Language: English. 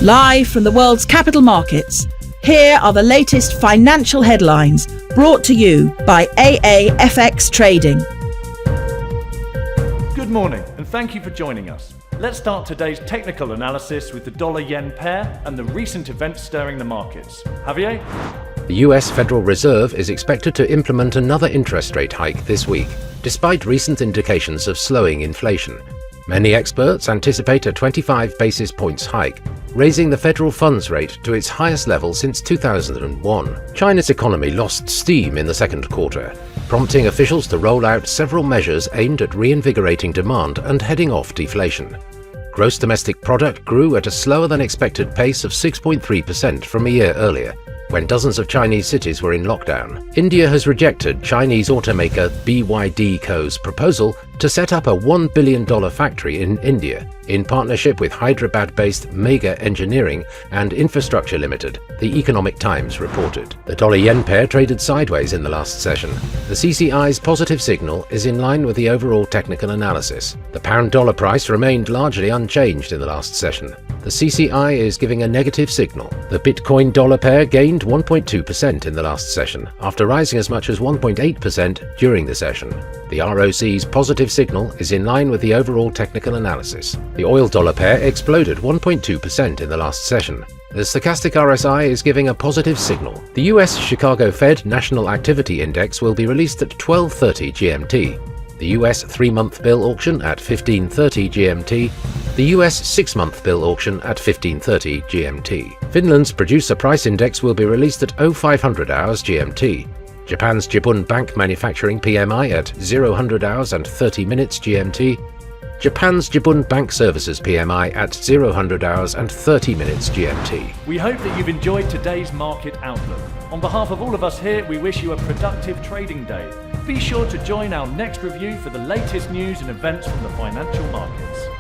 Live from the world's capital markets, here are the latest financial headlines brought to you by AAFX Trading. Good morning and thank you for joining us. Let's start today's technical analysis with the dollar-yen pair and the recent events stirring the markets. Javier? The US Federal Reserve is expected to implement another interest rate hike this week, despite recent indications of slowing inflation. Many experts anticipate a 25 basis points hike, raising the federal funds rate to its highest level since 2001. China's economy lost steam in the second quarter, prompting officials to roll out several measures aimed at reinvigorating demand and heading off deflation. Gross domestic product grew at a slower than expected pace of 6.3% from a year earlier, when dozens of Chinese cities were in lockdown. India has rejected Chinese automaker BYD Co.'s proposal to set up a $1 billion factory in India, in partnership with Hyderabad-based Mega Engineering and Infrastructure Limited, the Economic Times reported. The dollar-yen pair traded sideways in the last session. The CCI's positive signal is in line with the overall technical analysis. The pound-dollar price remained largely unchanged in the last session. The CCI is giving a negative signal. The Bitcoin-dollar pair gained 1.2% in the last session, after rising as much as 1.8% during the session. The ROC's positive signal is in line with the overall technical analysis. The oil-dollar pair exploded 1.2% in the last session. The stochastic RSI is giving a positive signal. The US Chicago Fed National Activity Index will be released at 12:30 GMT. The US 3-month bill auction at 15:30 GMT, the US 6-month bill auction at 15:30 GMT. Finland's Producer Price Index will be released at 0500 hours GMT. Japan's Jibun Bank Manufacturing PMI at 0000 hours and 30 minutes GMT. Japan's Jibun Bank Services PMI at 0000 hours and 30 minutes GMT. We hope that you've enjoyed today's market outlook. On behalf of all of us here, we wish you a productive trading day. Be sure to join our next review for the latest news and events from the financial markets.